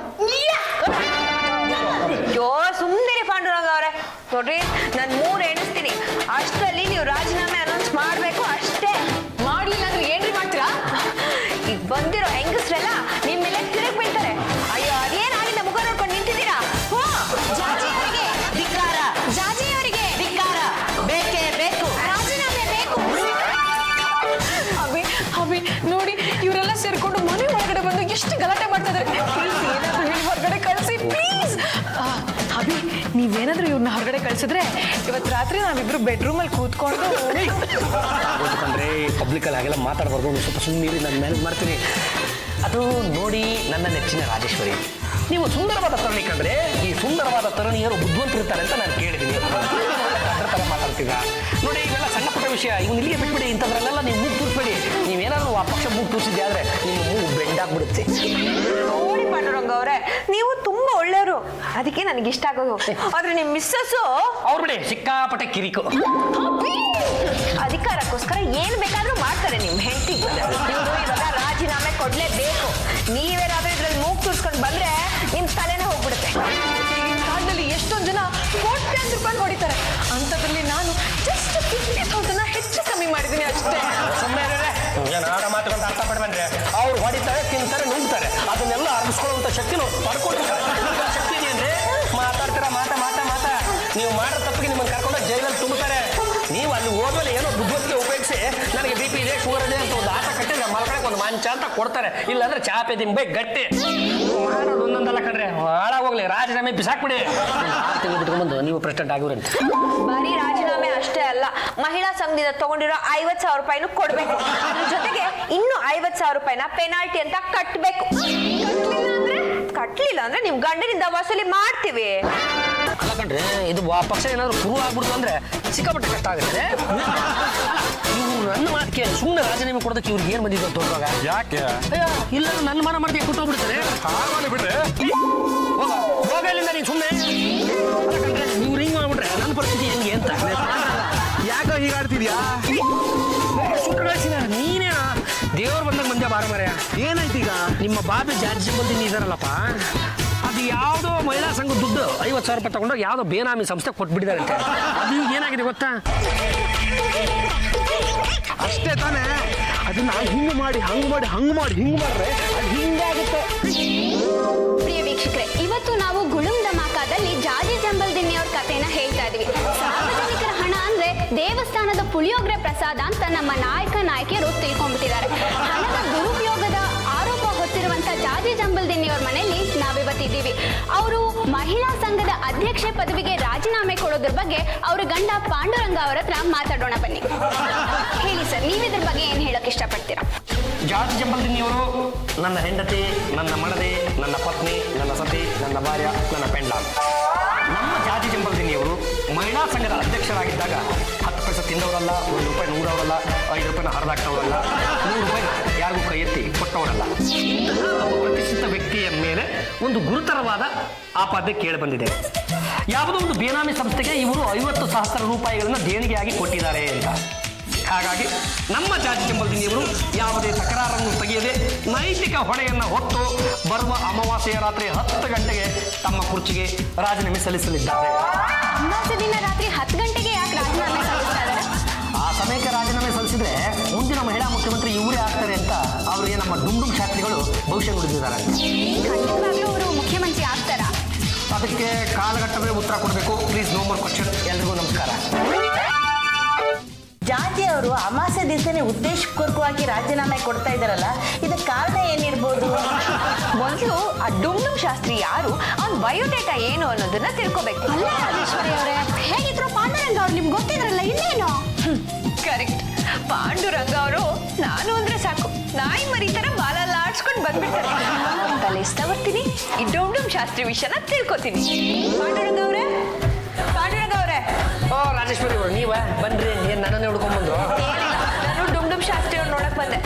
ಅಯ್ಯೋ ಸುಮ್ಮನೆ ಪಾಂಡುರಂಗ ಅವರೇ, ನೋಡ್ರಿ ನಾನು 3 ಎಣಿಸ್ತೀನಿ. ಅಷ್ಟರಲ್ಲಿ ನೀವು ರಾಜೀನಾಮೆ ಅನೌನ್ಸ್ ಮಾಡ್ಬೇಕು ಅಷ್ಟೇ. ಮಾಡ್ಲಿಲ್ಲ ಅಂದ್ರೆ ಏನ್ರಿ ಮಾಡ್ತೀರಾ? ಈಗ ಬಂದಿರೋ ಹೆಂಗಸ್ರೆಲ್ಲ ನಿಮ್ಮ ಮೇಲೆ ತಿರುಗಿ ಬೀಳ್ತಾರೆ. ಅಯ್ಯೋ ಅದೇನಾಗಿಂದ ಮುಖ ನೋಡ್ಕೊಂಡು ನಿಂತಿದ್ದೀರಾ? ಜಾಜಿ ಅವರಿಗೆ ಧಿಕ್ಕಾರ, ಜಾಜಿ ಅವರಿಗೆ ಧಿಕ್ಕಾರ, ಬೇಕೇ ಬೇಕು. ರಾಜೀನಾಮೆ ಬೇಕು. ಅಭಿ ನೋಡಿ, ಇವರೆಲ್ಲ ಸೇರ್ಕೊಂಡು ಮನೆ ಒಳಗಡೆ ಬಂದು ಎಷ್ಟು ಗಲಾಟೆ ಮಾಡ್ತಾ ಇದಾರೆ. ಪ್ಲೀಸ್ ಏನಾದ್ರು ಹೇಳಿ ಹೊರಗಡೆ ಕಳಿಸಿ ಪ್ಲೀಸ್. ಅಭಿ, ನೀವೇನಾದ್ರೂ ಇವ್ರನ್ನ ಹೊರಗಡೆ ಕಳ್ಸಿದ್ರೆ ಇವತ್ತು ರಾತ್ರಿ ನಾವಿಬ್ರು ಬೆಡ್ರೂಮ್ ಅಲ್ಲಿ ಕೂತ್ಕೊಂಡು ಓದ್ಕೊಂಡ್ರೆ ಪಬ್ಲಿಕಲ್ಲಿ ಹಾಗೆಲ್ಲ ಮಾತಾಡಬಾರ್ದು. ಸ್ವಲ್ಪ ಸುಮ್ಮನೆ ನಾನು ಮ್ಯಾನೇಜ್ ಮಾಡ್ತೀನಿ. ಅದು ನೋಡಿ ನನ್ನ ನೆಚ್ಚಿನ ರಾಜೇಶ್ವರಿ, ನೀವು ಸುಂದರವಾದ ತರುಣಿ ಕಂಡ್ರೆ ಈ ಸುಂದರವಾದ ತರುಣಿಯರು ಬುದ್ಧಿವಂತರಿರ್ತಾರೆ ಅಂತ ನಾನು ಕೇಳಿದ್ದೀನಿ. ಅದ್ರ ಥರ ಮಾತಾಡ್ತೀಗ ನೋಡಿ, ಇವೆಲ್ಲ ಸಣ್ಣ ಪುಟ್ಟ ವಿಷಯ. ಇವ್ನು ಇಲ್ಲಿಗೆ ಬಿಟ್ಬಿಡಿ. ಇಂಥದ್ರಲ್ಲೆಲ್ಲ ನೀವು ಮೂಗು ತೂರಿಸ್ಬೇಡಿ. ನೀವೇನಾದ್ರು ಆ ಪಕ್ಷ ಮೂಗು ತೂರಿಸಿದ್ದೆ ಆದರೆ ನಿಮ್ಮ ಮೂಗು ಬೆಂಡಾಗ್ಬಿಡುತ್ತೆ. ನೋಡಿ ಪಾಂಡುರಂಗ ಅವರೇ, ನೀವು ತುಂಬಾ ಒಳ್ಳೆಯವರು, ಅದಕ್ಕೆ ನನಗೆ ಇಷ್ಟ ಆಗೋದು. ಆದ್ರೆ ನಿಮ್ಮ ಮಿಸ್ಸಸ್ಸು ಅವ್ರು ಬಿಡಿ, ಸಿಕ್ಕಾಪಟ್ಟೆ ಕಿರಿಕು. ಅಧಿಕಾರಕ್ಕೋಸ್ಕರ ಏನ್ ಬೇಕಾದ್ರೂ ಮಾಡ್ತಾರೆ. ನಿಮ್ಮ ಹೆಂಡತಿ ಇವರು ಇವಾಗ ರಾಜೀನಾಮೆ ಕೊಡ್ಲೇಬೇಕು. ನೀವೇನಾದ್ರೂ ಇದ್ರಲ್ಲಿ ಮೂಗ್ ತೂರ್ಸ್ಕೊಂಡು ಬಂದ್ರೆ ನಿಮ್ ತಲೆನೇ ಹೋಗ್ಬಿಡುತ್ತೆ. ಈಗಿನ ಕಾಲದಲ್ಲಿ ಎಷ್ಟೊಂದು ಜನ ಕೋಟ್ಯಾಂತರ ರೂಪಾಯಿ ಹೊಡಿತಾರೆ. ಅಂಥದ್ರಲ್ಲಿ ನಾನು ಜಸ್ಟ್ 50,000 ಹೆಚ್ಚು ಕಮ್ಮಿ ಮಾಡಿದ್ದೀನಿ ಅಷ್ಟೇ. ಸುಮ್ಮನೆ ಏನಾರ ಮಾತುಗಳಂತ ಅರ್ಥ ಪಡ್ಬಂದ್ರೆ ಅವ್ರು ಹೊಡಿತಾರೆ, ತಿಂತಾರೆ, ನುಗ್ತಾರೆ. ಅದನ್ನೆಲ್ಲ ಅರ್ಗಿಸ್ಕೊಳ್ಳುವಂಥ ಶಕ್ತಿನ ಪಡ್ಕೊಂಡಿರ್ತಾರೆ. ಶಕ್ತಿ ಇದೆ ಅಂದ್ರೆ ಮಾತಾಡ್ತೀರ, ಮಾತಾ ನೀವು ಮಾಡೋ ತಪ್ಪಿಗೆ ನಿಮ್ಮನ್ನು ಕರ್ಕೊಂಡು ಜೈಲಲ್ಲಿ ತುಂಬುತ್ತಾರೆ. ನೀವು ಅಲ್ಲಿ ಹೋದ್ಮೇಲೆ ಏನೋ ಬುದ್ಧಿವಂತಿಕೆ ಉಪಯೋಗಿಸಿ ನನಗೆ BP ಇದೆ, ಶುಗರ್ ಇದೆ ಅಂತ ಒಂದು ಆಟ ಕಟ್ಟಿದ್ರೆ ಮಲ್ಕೊಳಕ್ಕೆ ಒಂದು ಮಂಚ ಅಂತ ಕೊಡ್ತಾರೆ. ಇಲ್ಲಾಂದ್ರೆ ಚಾಪೆ ದಿಂಬೆ ಗಟ್ಟಿ ಮಾಡೋದು ಒಂದೊಂದಲ್ಲ ಕಣ್ರೆ. ಹಾಳಾಗೋಗ್ಲಿ, ರಾಜೀನಾಮೆ ಬಿಸಾಕ್ಬಿಡಿ. 6 ತಿಂಗಳು ಬಿಟ್ಕೊಂಡ್ಬಂದು ನೀವು ಪ್ರೆಸಿಡೆಂಟ್ ಆಗಿವ್ರಂತೆ. ಬರೀ ರಾಜೀನಾಮೆ ಅಷ್ಟೇ ಅಲ್ಲ, ಮಹಿಳಾ ಸಂಘದಿಂದ ತಗೊಂಡಿರೋ 50,000 ರೂಪಾಯಿನೂ ಕೊಡ್ಬೇಕು. ಅದ್ರ ಜೊತೆಗೆ ಇನ್ನು 50,000 ರೂಪಾಯಿನ ಪೆನಾಲ್ಟಿ ಅಂತ ಕಟ್ಬೇಕು. ಕಟ್ಲಿಲ್ಲ ಅಂದ್ರೆ ನಿಮ್ ಗಂಡನಿಂದ ವಸೂಲಿ ಮಾಡ್ತೀವಿ. ಅಲ್ಲ ಕಣ್ರೆ, ಇದು ಪಕ್ಷ ಏನಾದ್ರು ಶುರು ಆಗ್ಬಿಡ್ತು ಅಂದ್ರೆ ಸಿಕ್ಕಾಪಟ್ಟೆ ಕಷ್ಟ ಆಗುತ್ತೆ. ಇವ್ರು ನನ್ನ ಮಾತಿಗೆ ಸುಮ್ಮನೆ ರಾಜೀನಾಮೆ ಕೊಡೋದಕ್ಕೆ ಇವ್ರಿಗೆ ಏನ್ ಬಂದಿದ್ದು ದೊಡ್ಡವಾಗ? ಯಾಕೆ ಇಲ್ಲ ನನ್ನ ಮನ ಮಾಡ್ದೆ ಕೊಟ್ಟೋಗ್ಬಿಡ್ತಾರೆ. ಬಿಟ್ರೆ ಹೋಗಲಿಂದ ನೀನು ಸುಮ್ಮನೆ ಇವ್ರು ಹಿಂಗ್ ಮಾಡ್ಬಿಟ್ರೆ ನನ್ನ ಪರಿಸ್ಥಿತಿ ಹೆಂಗೆ ಅಂತ. ಯಾಕೆ ಹೀಗಾಡ್ತಿದ್ಯಾ? ಸುಟ್ಟುಗಳಿಸಿದ ನೀನೇ ದೇವ್ರು ಬಂದಾಗ ಮಂದ್ಯ ಬಾರ ಮರ್ಯ. ಏನಾಯ್ತು ಈಗ? ನಿಮ್ಮ ಬಾಬಿ ಜಾರ್ಜ್ ಬಂದಿನಿ ಇದಾರಲ್ಲಪ್ಪ, ಅದು ಯಾವುದೋ ಮಹಿಳಾ ಸಂಘ ದುಡ್ಡು 50,000 ರೂಪಾಯಿ ತಗೊಂಡು ಯಾವುದೋ ಬೇನಾಮಿ ಸಂಸ್ಥೆ ಕೊಟ್ಬಿಟ್ಟಿದಾರಂತೆ. ಅದು ಈಗ ಏನಾಗಿದೆ ಗೊತ್ತಾ? ಅಷ್ಟೇ ತಾನೇ. ಅದನ್ನ ಹಿಂಗ್ ಮಾಡಿ ಮಾಡ್ರೆ ಅದು ಹಿಂಗಾಗುತ್ತೆ. ಪ್ರಿಯ ವೀಕ್ಷಕರೇ, ಇವತ್ತು ನಾವು ಗುಳುಂ ಧಮಾಕಾದಲ್ಲಿ ಜಾಜಿ ಜಂಬಲ್ದಿನ್ನಿ ಅವ್ರ ಕಥೆನ ಹೇಳ್ತಾ ಇದೀವಿ. ಸಾರ್ವಜನಿಕರ ಹಣ ಅಂದ್ರೆ ದೇವಸ್ಥಾನದ ಪುಳಿಯೋಗರೆ ಪ್ರಸಾದ ಅಂತ ನಮ್ಮ ನಾಯಕಿಯರು ತಿಳ್ಕೊಂಡ್ಬಿಟ್ಟಿದ್ದಾರೆ. ಹಣದ ದುರುಪಯೋಗದ ಆರೋಪ ಹೊತ್ತಿರುವಂತ ಜಾಜಿ ಜಂಬಲ್ದಿನ್ನಿ ಅವ್ರ ಮನೆಯಲ್ಲಿ ನಾವಿವತ್ತಿದ್ದೀವಿ. ಅವರು ಮಹಿಳಾ ಸಂಘದ ಅಧ್ಯಕ್ಷೆ ಪದವಿಗೆ ರಾಜೀನಾಮೆ ಕೊಡೋದ್ರ ಬಗ್ಗೆ ಅವ್ರ ಗಂಡ ಪಾಂಡುರಂಗ ಅವರ ಹತ್ರ ಮಾತಾಡೋಣ ಬನ್ನಿ. ಹೇಳಿ ಸರ್, ನೀವಿದ್ರ ಬಗ್ಗೆ ಏನ್ ಹೇಳಕ್ ಇಷ್ಟಪಡ್ತೀರಾ? ಜಾರ್ಜ್ ಜಂಬಲ್ದಿನ್ನಿಯವರು ನನ್ನ ಹೆಂಡತಿ, ನನ್ನ ಮಡದಿ, ನನ್ನ ಪತ್ನಿ, ನನ್ನ ಸತಿ, ನನ್ನ ಭಾರ್ಯ, ನನ್ನ ಪೆಂಡ. ನಮ್ಮ ಜಾರ್ಜ್ ಜಂಬಲ್ದಿನ್ನಿಯವರು ಮಹಿಳಾ ಸಂಘದ ಅಧ್ಯಕ್ಷರಾಗಿದ್ದಾಗ 10 ಪೈಸೆ ತಿಂದವರಲ್ಲ, 1 ರೂಪಾಯಿ ನೂರವರಲ್ಲ, 5 ರೂಪಾಯಿನ ಹರಿದಾಕ್ತವರಲ್ಲ, 100 ರೂಪಾಯಿ ಯಾರಿಗೂ ಕೈ ಎತ್ತಿ ಕೊಟ್ಟವರಲ್ಲ. ಇಂತಹ ಒಬ್ಬ ಪ್ರತಿಷ್ಠಿತ ವ್ಯಕ್ತಿಯ ಮೇಲೆ ಒಂದು ಗುರುತರವಾದ ಆಪಾದನೆ ಕೇಳಿಬಂದಿದೆ. ಯಾವುದೋ ಒಂದು ಬೇನಾಮಿ ಸಂಸ್ಥೆಗೆ ಇವರು 50,000 ರೂಪಾಯಿಗಳನ್ನು ದೇಣಿಗೆಯಾಗಿ ಕೊಟ್ಟಿದ್ದಾರೆ ಅಂತ. ಹಾಗಾಗಿ ನಮ್ಮ ಜಾತಿ ಜಂಬಲ್ದಿನಿಯವರು ಯಾವುದೇ ತಕರಾರನ್ನು ತೆಗೆಯದೆ ನೈತಿಕ ಹೊಣೆಯನ್ನು ಹೊತ್ತು ಬರುವ ಅಮಾವಾಸ್ಯೆಯ ರಾತ್ರಿ 10 ಗಂಟೆಗೆ ತಮ್ಮ ಕುರ್ಚಿಗೆ ರಾಜೀನಾಮೆ ಸಲ್ಲಿಸಲಿದ್ದಾರೆ. ಅಮಾವಾಸ್ಯೆ ದಿನ ರಾತ್ರಿ 10 ಗಂಟೆಗೆ ಯಾಕೆ ರಾಜೀನಾಮೆ ಸಲ್ಲಿಸ್ತಾ ಇದ್ದಾರೆ? ಆ ಸಮಯಕ್ಕೆ ರಾಜೀನಾಮೆ ಸಲ್ಲಿಸಿದ್ರೆ ಮುಂದಿನ ಮಹಿಳಾ ಮುಖ್ಯಮಂತ್ರಿ ಇವರೇ ಆಗ್ತಾರೆ ಅಂತ ಅವರಿಗೆ ನಮ್ಮ ಡುಂಡುಂ ಶಾಸ್ತ್ರಿಗಳು ಭವಿಷ್ಯ ನುಡಿದಿದ್ದಾರೆ. ಖಂಡಿತವಾಗ್ಲೂ ಅವರು ಮುಖ್ಯಮಂತ್ರಿ ಆಗ್ತಾರಾ? ಅದಕ್ಕೆ ಕಾಲಘಟ್ಟವೇ ಉತ್ತರ ಕೊಡಬೇಕು. Please no more question. ಎಲ್ರಿಗೂ ನಮಸ್ಕಾರ. ಜಾತಿ ಅವರು ಅಮಾಸೆ ದಿವಸನೇ ಉದ್ದೇಶಪೂರ್ವಕವಾಗಿ ರಾಜೀನಾಮೆ ಕೊಡ್ತಾ ಇದ್ದಾರಲ್ಲ, ಇದಕ್ಕೆ ಕಾರಣ ಏನಿರ್ಬೋದು? ಮೊದಲು ಆ ಡುಮ್ಡುಮ್ ಶಾಸ್ತ್ರಿ ಯಾರು, ಅವ್ನ ಬಯೋಡೇಟಾ ಏನು ಅನ್ನೋದನ್ನ ತಿಳ್ಕೊಬೇಕು. ಅಲ್ಲ ರಾಜೇಶ್ವರಿ ಅವರೇ, ಹೇಗಿದ್ರು ಪಾಂಡುರಂಗ ಅವ್ರು ನಿಮ್ಗೆ ಗೊತ್ತಿದ್ರಲ್ಲ, ಇನ್ನೇನು? ಕರೆಕ್ಟ್. ಪಾಂಡುರಂಗ ಅವರು ನಾನು ಅಂದ್ರೆ ಸಾಕು ನಾಯಿ ಮರಿ ತರ ಬಾಲಲ್ಲ ಆಡ್ಸ್ಕೊಂಡು ಬಂದ್ಬಿಡ್ತಾರೆ. ತಲೆ ಬರ್ತೀನಿ, ಈ ಡುಮ್ಡುಮ್ ಶಾಸ್ತ್ರಿ ವಿಷಯನ ತಿಳ್ಕೊತೀನಿ. ಪಾಂಡುರಂಗ ಅವರೇ, ಪಾಂಡುರಂಗ ಅವರೇ. ಓ ರಾಜೇಶ್ವರಿ ಅವರು ನೀವ ಬನ್ರಿ. ಏನ್ ನನ್ನನ್ನೇ ಹುಡ್ಕೊಂಡ್ಬಂದ್ರು? ಏನಿಲ್ಲ, ನಾನು ಡುಮ್ಡುಮ್ ಶಾಸ್ತ್ರಿ ಅವ್ರು ನೋಡಕ್ ಬಂದೆ.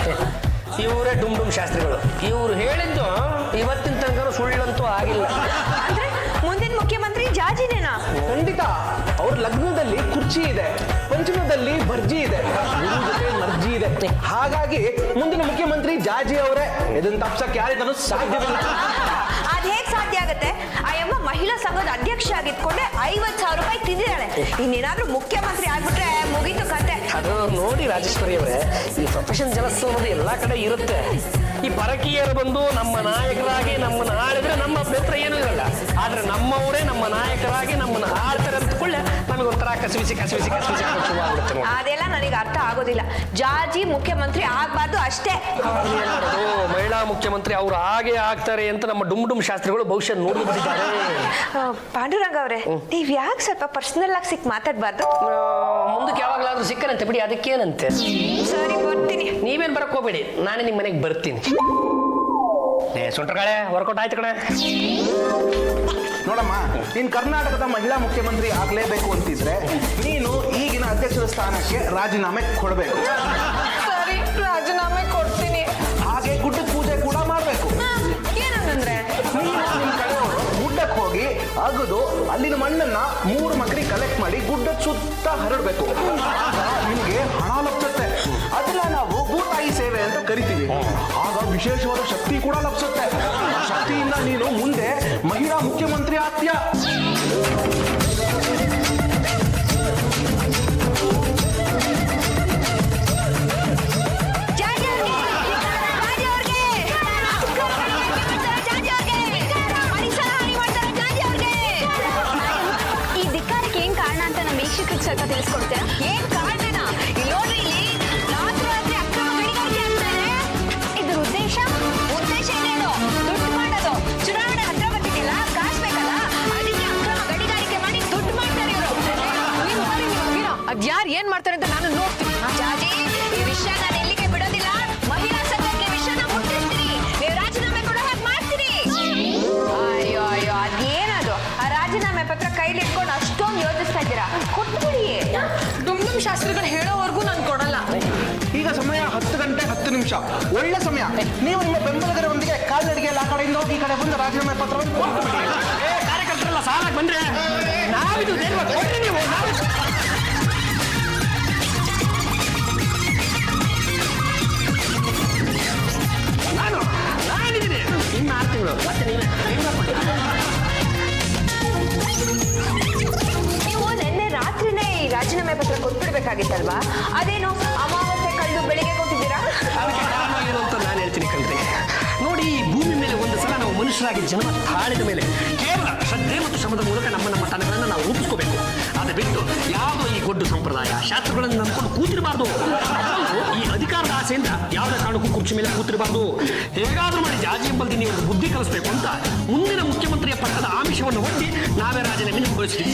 ಇವರೇ ಡುಂಡುಂ ಶಾಸ್ತ್ರಿಗಳು. ಇವ್ರು ಹೇಳಿದ್ದು ಇವತ್ತಿನ ತನಕ ಸುಳ್ಳಂತೂ ಆಗಿಲ್ಲ. ಅಂದ್ರೆ ಮುಂದಿನ ಮುಖ್ಯಮಂತ್ರಿ ಜಾಜಿನೇನಾ? ಖಂಡಿತ. ಅವ್ರ ಲಗ್ನದಲ್ಲಿ ಕುರ್ಚಿ ಇದೆ, ಪಂಚಮದಲ್ಲಿ ಭರ್ಜಿ ಇದೆ, ಗುರು ಜೊತೆ ಮರ್ಜಿ ಇದೆ. ಹಾಗಾಗಿ ಮುಂದಿನ ಮುಖ್ಯಮಂತ್ರಿ ಜಾಜಿ ಅವರೇ. ಇದನ್ನ ತಪ್ಸಕ್ಕೆ ಯಾರಿಗೂ ಸಾಧ್ಯವಿಲ್ಲ. ಅದ್ ಹೇಗ್ ಸಾಧ್ಯ ಆಗತ್ತೆ? ಆ ಯಮ್ಮ ಮಹಿಳಾ ಸಂಘದ ಅಧ್ಯಕ್ಷ ಆಗಿದ್ಕೊಂಡೆ 50,000 ರೂಪಾಯಿ ತಿಂದಿದ್ದಾಳೆ. ಇನ್ನೇನಾದ್ರೂ ಮುಖ್ಯಮಂತ್ರಿ ಆಗ್ಬಿಟ್ರೆ ಮುಗೀತು ಕತೆ. ಅದು ನೋಡಿ ರಾಜೇಶ್ವರಿ ಅವರೇ, ಈ ಪ್ರೊಫೆಷನ್ ಜಲಸ್ ಅನ್ನೋದು ಎಲ್ಲಾ ಕಡೆ ಇರುತ್ತೆ. ಈ ಪರಕೀಯರು ಬಂದು ನಮ್ಮ ನಾಯಕರಾಗಿ ನಮ್ಮನ್ನ ಆಳಿದ್ರೆ ನಮ್ಮ ಅಭ್ಯಂತರ ಏನೂ ಇರಲ್ಲ. ಆದ್ರೆ ನಮ್ಮವರೇ ನಮ್ಮ ನಾಯಕರಾಗಿ ನಮ್ಮನ್ನ ಆಳ್ತಾರೆ ಅಂದ್ಕೊಳ್ಳೆ ನಮಗೊಂಥರ ಕಸಿವಿಸಿ ಶುರುವಾಗುತ್ತೆ. ಅದೆಲ್ಲ ನನಗೆ ಅರ್ಥ ಆಗೋದಿಲ್ಲ. ಜಾಜಿ ಮುಖ್ಯಮಂತ್ರಿ ಆಗ್ಬಾರ್ದು ಅಷ್ಟೇ. ಮಹಿಳಾ ಮುಖ್ಯಮಂತ್ರಿ ಅವ್ರು ಹಾಗೆ ಆಗ್ತಾರೆ ಅಂತ ನಮ್ಮ ಡುಮ್ ಶಾಸ್ತ್ರಿಗಳು ಭವಿಷ್ಯ ನೋಡಿಬಿಟ್ಟಿದ್ದಾರೆ. ಪಾಂಡುರಂಗ ಅವರೇ, ನೀವ್ ಯಾಕೆ ಸ್ವಲ್ಪ ಪರ್ಸನಲ್ ಆಗಿ ಸಿಕ್ ಮಾತಾಡ್ಬಾರ್ದು? ಮುಂದಕ್ಕೆ ಯಾವಾಗ್ಲಾದ್ರೂ ಸಿಕ್ಕನಂತೆ ಬಿಡಿ, ಅದಕ್ಕೇನಂತೆ. ಸರಿ, ಬರ್ತೀನಿ. ನೀವೇನ್ ಬರಕ್ ಹೋಗ್ಬೇಡಿ, ನಾನೇ ನಿಮ್ಮ ಮನೆಗೆ ಬರ್ತೀನಿ. ಸೊಂಟಗಳೇ ವರ್ಕೌಟ್ ಆಯ್ತು ಕಣೆ. ನೋಡಮ್ಮ, ನೀನ್ ಕರ್ನಾಟಕದ ಮಹಿಳಾ ಮುಖ್ಯಮಂತ್ರಿ ಆಗ್ಲೇಬೇಕು ಅಂತಿದ್ರೆ ನೀನು ಈಗಿನ ಅಧ್ಯಕ್ಷರ ಸ್ಥಾನಕ್ಕೆ ರಾಜೀನಾಮೆ ಕೊಡಬೇಕು. ಸರಿ, ರಾಜೀನಾಮೆ ಕೊಡ್ತೀನಿ. ಹಾಗೆ ಗುಡ್ಡದ ಪೂಜೆ ಕೂಡ ಮಾಡ್ಬೇಕು. ಏನಂದ್ರೆ ನೀನು ನಿಮ್ ಕಡೆಯವರು ಗುಡ್ಡಕ್ಕೆ ಹೋಗಿ ಅಗದು ಅಲ್ಲಿನ ಮಣ್ಣನ್ನ 3 ಮಕರಿ ಕಲೆಕ್ಟ್ ಮಾಡಿ ಗುಡ್ಡದ ಸುತ್ತ ಹರಡ್ಬೇಕು. ನಿಮ್ಗೆ ಹಣ ಲಭಿಸುತ್ತೆ. ಅದನ್ನ ನಾವು ಭೂತಾಯಿ ಸೇವೆ ಅಂತ ಕರಿತೀವಿ. ಆಗ ವಿಶೇಷವಾದ ಶಕ್ತಿ ಕೂಡ ಲಭಿಸುತ್ತೆ. ಆ ಶಕ್ತಿಯಿಂದ ನೀನು ಮುಂದೆ ಮಹಿಳಾ ಮುಖ್ಯಮಂತ್ರಿ ಆಗ್ತೀಯ. ಈ ಧಿಕ್ಕಾರಕ್ಕೆ ಏನ್ ಕಾರಣ ಅಂತ ನಮ್ಮ ವೀಕ್ಷಕರಿಗೆ ಸ್ವಲ್ಪ ತಿಳಿಸ್ಕೊಡ್ತೇನೆ. ಏನ್ ಕಾರಣನ? ಇಲ್ಲಿ ನೋಡ್ರಿ, ಇಲ್ಲಿ ರಾತ್ರಿ ಅಕ್ರಮ ಗಣಿಗಾರಿಕೆ ಆಗ್ತಾ ಇದೆ. ಇದ್ರ ಉದ್ದೇಶ ಇನ್ನೇನು? ದುಡ್ಡು ಮಾಡೋದು. ಚುನಾವಣೆ ಹತ್ರ ಬರ್ತಿದೆಯಲ್ಲ, ಕಾಸು ಬೇಕಲ್ಲ, ಅದಕ್ಕೆ ಅಕ್ರಮ ಗಣಿಗಾರಿಕೆ ಮಾಡಿ ದುಡ್ಡು ಮಾಡ್ತಾರೆ ಇವರು. ಅದ್ಯಾರು ಏನ್ ಮಾಡ್ತಾರೆ ಅಂತ ನಾನು ನೋಡ್ತೀನಿ. ಜಾಜಿ, ಈ ವಿಷಯ ನಾನು ಎಲ್ಲಿಗೆ ಬಿಡೋದಿಲ್ಲ. ಮಹಿಳಾ ಸಂಘಕ್ಕೆ ವಿಷಯನ ಮುಟ್ಟಿಸ್ತೀನಿ. ನೀವು ರಾಜೀನಾಮೆ ಕೊಡೋ ಹಾಗೆ ಮಾಡ್ತೀನಿ. ಅಯ್ಯೋ ಅಯ್ಯೋ, ಅದೇನದು? ಆ ರಾಜೀನಾಮೆ ಪತ್ರ ಕೈಲಿ ಇಟ್ಕೊಂಡು ಅಷ್ಟೊಂದು ಯೋಚಿಸ್ತಾ ಇದ್ದೀರಾ? ಕೊಟ್ಬಿಡಿ. ಡುಮ್ ಶಾಸ್ತ್ರಿಗಳು ಹೇಳೋವರೆಗೂ ನಾನು ಕೊಡಲ್ಲ. ಈಗ ಸಮಯ 10 ಗಂಟೆ 10 ನಿಮಿಷ. ಒಳ್ಳೆ ಸಮಯ. ನೀವು ನಿಮ್ಮ ಬೆಂಬಲಿಗರೊಂದಿಗೆ ಕಾಲ್ನಡಿಗೆಯಲ್ಲಿ ಆ ಕಡೆಯಿಂದ ಹೋಗಿ ಈ ಕಡೆ ಬಂದು ರಾಜೀನಾಮೆ ಪತ್ರವನ್ನು ಕೊಟ್ಟುಬಿಡಿ. ಕಾರ್ಯಕರ್ತರೆಲ್ಲ ಸಾಲಾಗಿ ಬಂದ್ರೆ ನಾವಿದು ನೀವು ನಾನಿದ್ದೀನಿ. ಇನ್ನು 6 ತಿಂಗಳು ಮತ್ತೆ ನೀವೇ ನೀವು ನಿನ್ನೆ ರಾತ್ರಿನೇ ಈ ರಾಜೀನಾಮೆ ಪತ್ರ ಕೊಟ್ಬಿಡ್ಬೇಕಾಗಿತ್ತಲ್ವಾ? ಅದೇನು ಅಮಾವಾಸ್ಯೆ ಕಳೆದು ಬೆಳಿಗ್ಗೆ ಕೊಟ್ಟಿದ್ದೀರಾ? ಅದಕ್ಕೆ ಕಾರಣ ಏನು ಅಂತ ನಾನು ಹೇಳ್ತೀನಿ ಕಣ್ರಿ. ನೋಡಿ, ಈ ಭೂಮಿ ಮೇಲೆ ಒಂದು ಸಲ ನಾವು ಮನುಷ್ಯರಾಗಿ ಜನ್ಮ ತಾಳಿದ ಮೇಲೆ ಕೇವಲ ಶ್ರದ್ಧೆ ಮತ್ತು ಶ್ರಮದ ಮೂಲಕ ನಮ್ಮ ತನಗಳನ್ನು ನಾವು ರೂಪಿಸ್ಕೋಬೇಕು. ಅದು ಬಿಟ್ಟು ಯಾವುದೋ ಈ ಗೊಡ್ಡು ಸಂಪ್ರದಾಯ ಶಾಸ್ತ್ರಗಳನ್ನು ನಂಬ್ಕೊಂಡು ಕೂತಿರಬಾರ್ದು. ಈ ಅಧಿಕಾರದ ಆಸೆಯಿಂದ ಯಾವುದೇ ಕಾರಣಕ್ಕೂ ಕುರ್ಚಿ ಮೇಲೆ ಕೂತಿರಬಾರ್ದು. ಹೇಗಾದ್ರೂ ಮಾಡಿ ಜಾಜಿ ಎಂಬಲ್ಲಿ ನೀವು ಒಂದು ಬುದ್ಧಿ ಕಲಿಸ್ಬೇಕು ಅಂತ ಮುಂದಿನ ಮುಖ್ಯಮಂತ್ರಿಯ ಪಟ್ಟದ ಆಮಿಷವನ್ನು ಒಡ್ಡಿ ನಾವೇ ರಾಜೀನಾಮೆ ನಿಮ್ಗೊಳಿಸ್ತೀವಿ.